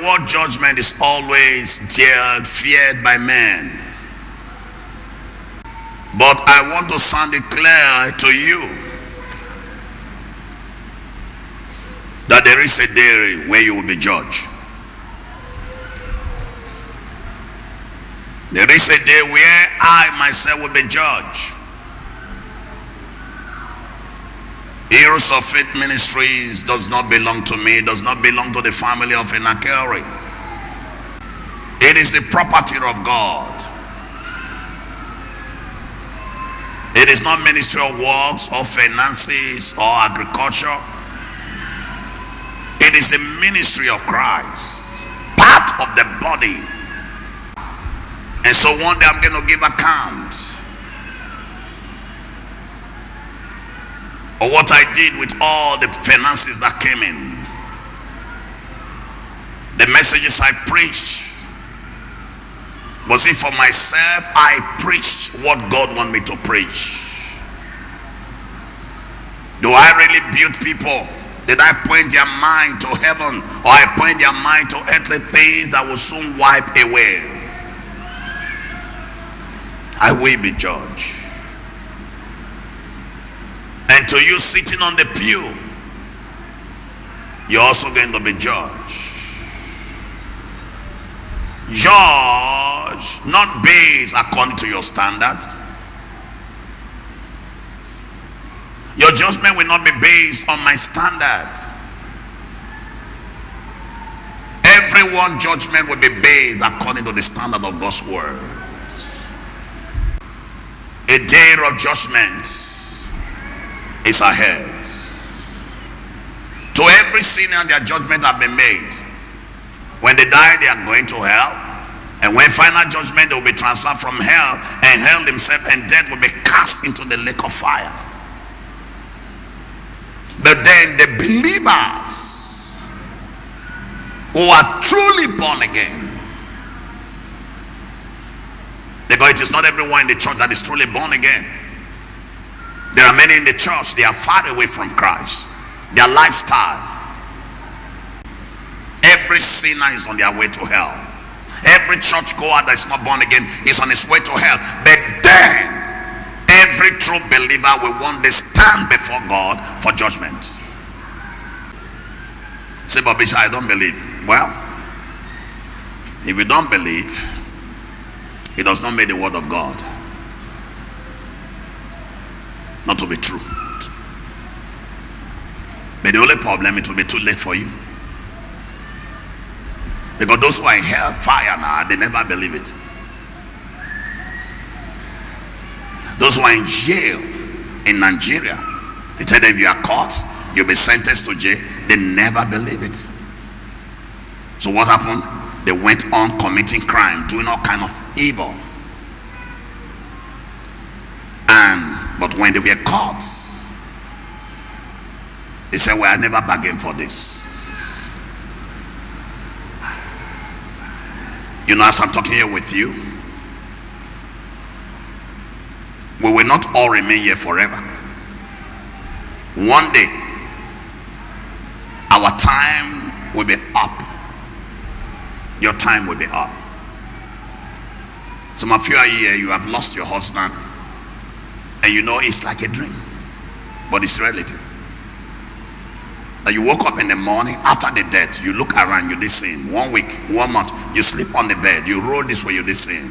word judgment is always feared by men. But I want to sound it clear to you that there is a day where you will be judged. There is a day where I myself will be judged. Heroes of Faith Ministries does not belong to me, does not belong to the family of Enakirerhi. It is the property of God. It is not ministry of works or finances or agriculture. It is a ministry of Christ, part of the body. And so one day I'm going to give account of what I did with all the finances that came in, the messages I preached. Was it for myself? I preached what God wanted me to preach. Do I really build people? Did I point their mind to heaven, or I point their mind to earthly things that will soon wipe away? I will be judged. And to you sitting on the pew, you're also going to be judged. Judge, not based according to your standards. Your judgment will not be based on my standard. Everyone's judgment will be based according to the standard of God's word. A day of judgment is ahead. To every sinner, their judgment have been made. When they die, they are going to hell. And when final judgment, they will be transferred from hell, and hell themselves and death will be cast into the lake of fire. But then the believers who are truly born again, because it is not everyone in the church that is truly born again. There are many in the church, they are far away from Christ. Their lifestyle, every sinner is on their way to hell. Every churchgoer that is not born again is on his way to hell. But then every true believer will one day stand before God for judgment. Say, but Bishop, I don't believe. Well, if you don't believe, it does not make the word of God not to be true. But the only problem, it will be too late for you. Because those who are in hell fire now, they never believe it. Those who are in jail in Nigeria, they tell them if you are caught, you'll be sentenced to jail. They never believe it. So what happened? They went on committing crime, doing all kind of evil. But when they were caught, they said, well, I never bargained for this. You know, as I'm talking here with you, we will not all remain here forever. One day, our time will be up. Your time will be up. Some of you are here, you have lost your husband, and you know it's like a dream, but it's relative. That you woke up in the morning after the death, you look around, you did sin. 1 week, 1 month, you sleep on the bed, you roll this way, you did sin.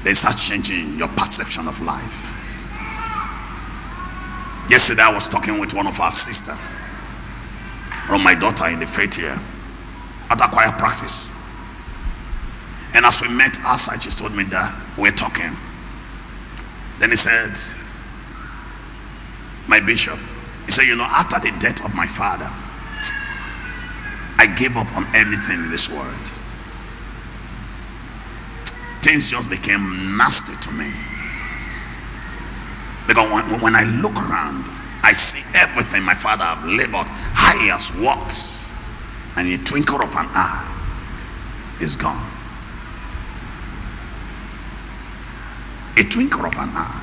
They start changing your perception of life. Yesterday I was talking with one of our sisters, or my daughter in the faith here, at a choir practice. And as we met outside, she told me that we're talking. Then he said, my bishop, he said, you know, after the death of my father, I gave up on everything in this world. Things just became nasty to me. Because when I look around, I see everything my father have labored, how he has worked, and in a twinkle of an eye is gone. A twinkle of an eye.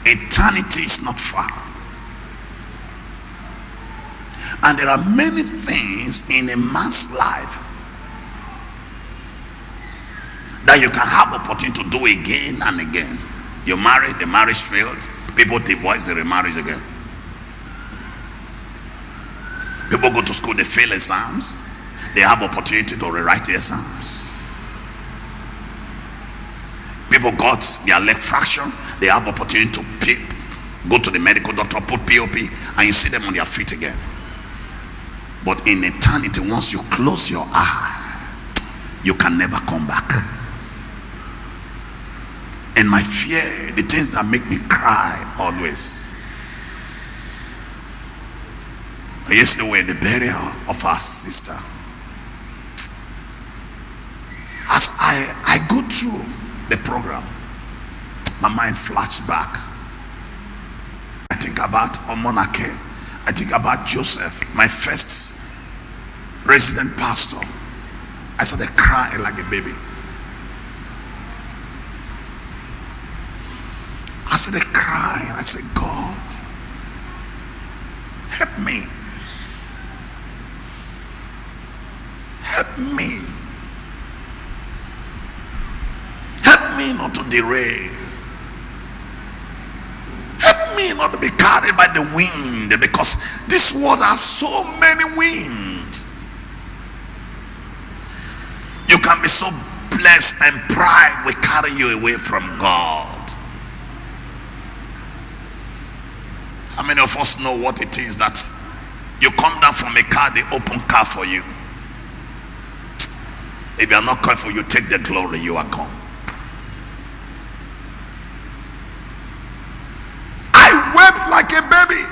Eternity is not far. And there are many things in a man's life that you can have opportunity to do again and again. You marry, the marriage failed. People divorce, they remarry again. People go to school, they fail exams. They have opportunity to rewrite the exams. People got their leg fractured. They have opportunity to go to the medical doctor, put POP, and you see them on their feet again. But in eternity, once you close your eye, you can never come back. And my fear, the things that make me cry always. Yesterday, the burial of our sister. As I go through the program, my mind flashed back. I think about Omonake. I think about Joseph, my first resident pastor. I started crying like a baby. I started crying. I said, God, help me. Help me. Help me not to derail. Help me not to be carried by the wind, because this world has so many winds. You can be so blessed and pride will carry you away from God. How many of us know what it is that you come down from a car, they open car for you? If you are not careful, you take the glory, you are gone. I wept like a baby.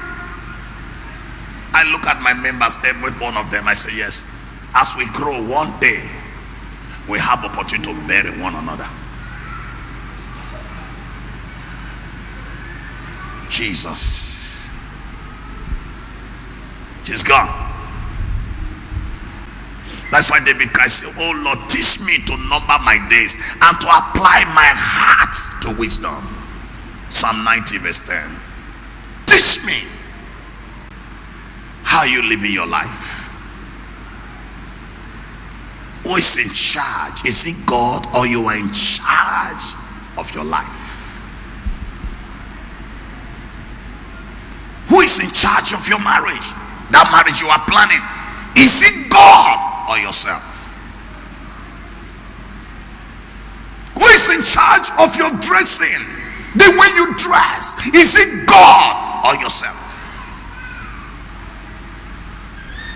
I look at my members, every one of them, I say, yes, as we grow, one day we have opportunity to bury one another. Jesus. She's gone. That's why David Christ said, oh Lord, teach me to number my days and to apply my heart to wisdom. Psalm 90 verse 10. Teach me how you live in your life. Who is in charge? Is it God, or you are in charge of your life? Who is in charge of your marriage? That marriage you are planning, is it God or yourself? Who is in charge of your dressing? The way you dress, is it God or yourself?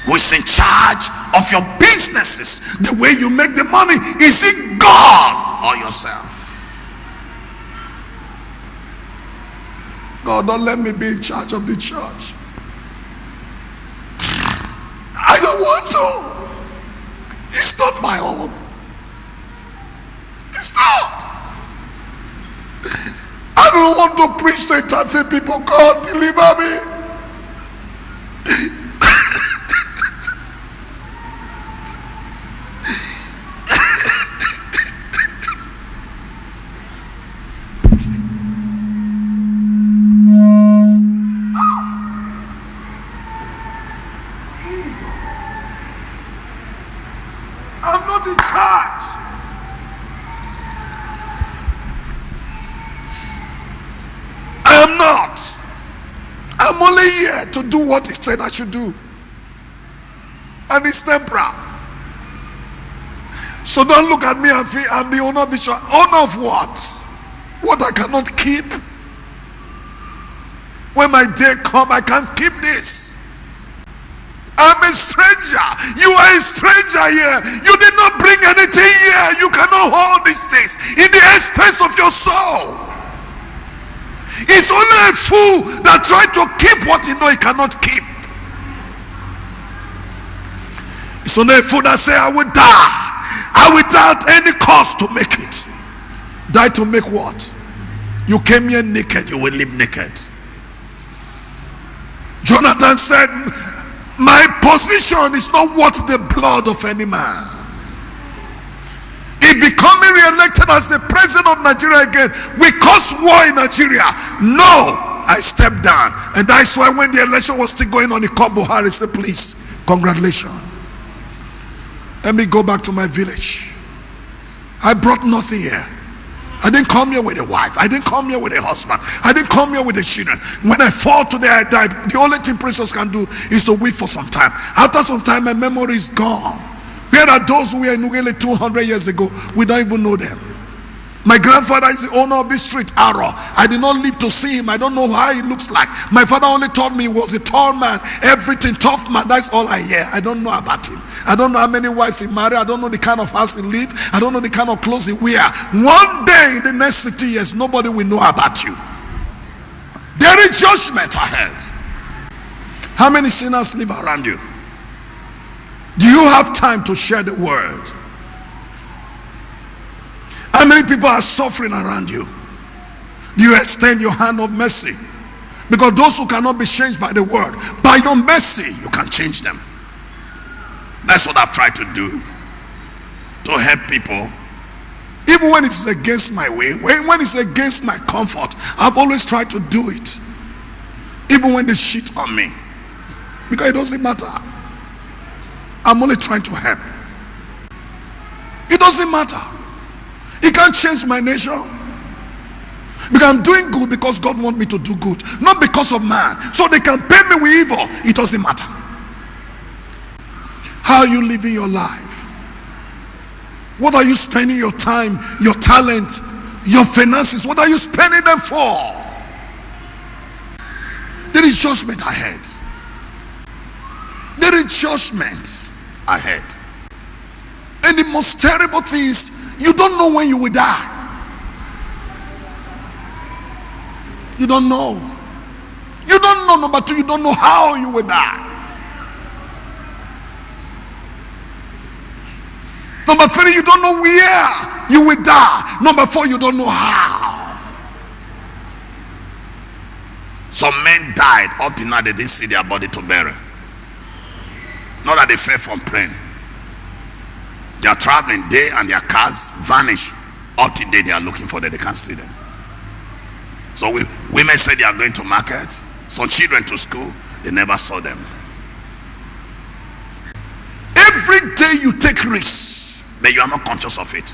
Who is in charge of your businesses? The way you make the money, is it God or yourself? God, don't let me be in charge of the church. I don't want to. It's not my own. It's not. I don't want to preach to entertain people. God, deliver me. To do what he said I should do, and it's temporal. So don't look at me and feel I'm the owner of the church. Owner of what? What I cannot keep. When my day come, I can't keep this. I'm a stranger. You are a stranger here. You did not bring anything here. You cannot hold these things in the expense of your soul. It's only a fool that tries to keep what he knows he cannot keep. It's only a fool that says, I will die. I will die at any cost to make it. Die to make what? You came here naked, you will live naked. Jonathan said, my position is not worth the blood of any man. If becoming re-elected as the president of Nigeria again will cause war in Nigeria, no, I stepped down. And that's why when the election was still going on, he called Buhari, said, please, congratulations. Let me go back to my village. I brought nothing here. I didn't come here with a wife. I didn't come here with a husband. I didn't come here with a children. When I fall today, I die. The only thing precious can do is to weep for some time. After some time, my memory is gone. Where are those who were in Ugele 200 years ago? We don't even know them. My grandfather is the owner of this street, Aro. I did not live to see him. I don't know how he looks like. My father only told me he was a tall man, everything, tough man. That's all I hear. I don't know about him. I don't know how many wives he married. I don't know the kind of house he lived. I don't know the kind of clothes he wear. One day in the next 50 years, nobody will know about you. There is judgment ahead. How many sinners live around you? Do you have time to share the word? How many people are suffering around you? Do you extend your hand of mercy? Because those who cannot be changed by the word, by your mercy, you can change them. That's what I've tried to do, to help people. Even when it's against my way, when it's against my comfort, I've always tried to do it. Even when they shit on me. Because it doesn't matter. I'm only trying to help. It doesn't matter. It can't change my nature. Because I'm doing good because God wants me to do good, not because of man. So they can pay me with evil. It doesn't matter. How are you living your life? What are you spending your time, your talent, your finances? What are you spending them for? There is judgment ahead. There is judgment ahead. And the most terrible thing is, you don't know when you will die. You don't know. You don't know. Number two, you don't know how you will die. Number three, you don't know where you will die. Number four, you don't know how. Some men died up till now, they didn't see their body to bury. Not that they fell from plane. They are traveling day and their cars vanish. Up till day they are looking for them, they can't see them. So women say they are going to market, some children to school, they never saw them. Every day you take risks, but you are not conscious of it.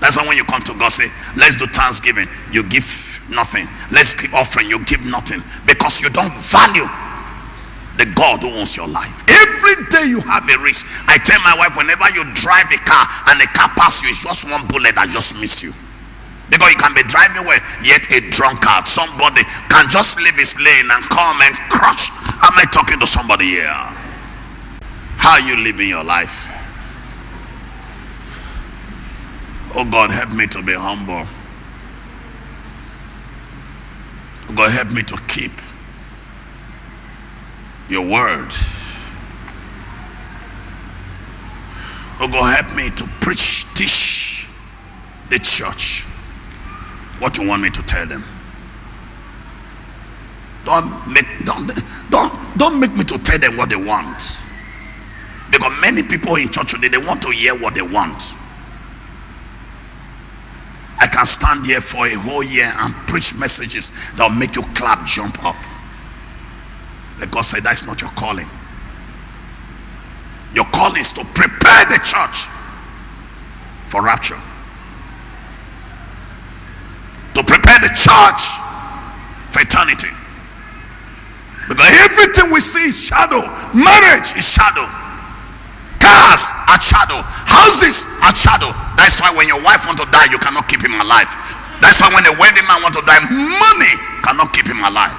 That's why when you come to God, say, let's do thanksgiving, you give nothing. Let's give offering, you give nothing. Because you don't value the God who owns your life. Every day you have a risk. I tell my wife, whenever you drive a car and the car passes you, it's just one bullet that just missed you. Because you can be driving well, yet a drunkard, somebody can just leave his lane and come and crush. Am I talking to somebody here? How are you living your life? Oh God, help me to be humble. Oh God, help me to keep your word. Oh God, help me to preach, teach the church what you want me to tell them. Don't make me to tell them what they want. Because many people in church today, they want to hear what they want. I can stand here for a whole year and preach messages that will make you clap, jump up. But God said that's not your calling. Your calling is to prepare the church for rapture. To prepare the church for eternity. Because everything we see is shadow. Marriage is shadow. Cars are shadow. Houses are shadow. That's why when your wife wants to die, you cannot keep him alive. That's why when the wedding man wants to die, money cannot keep him alive.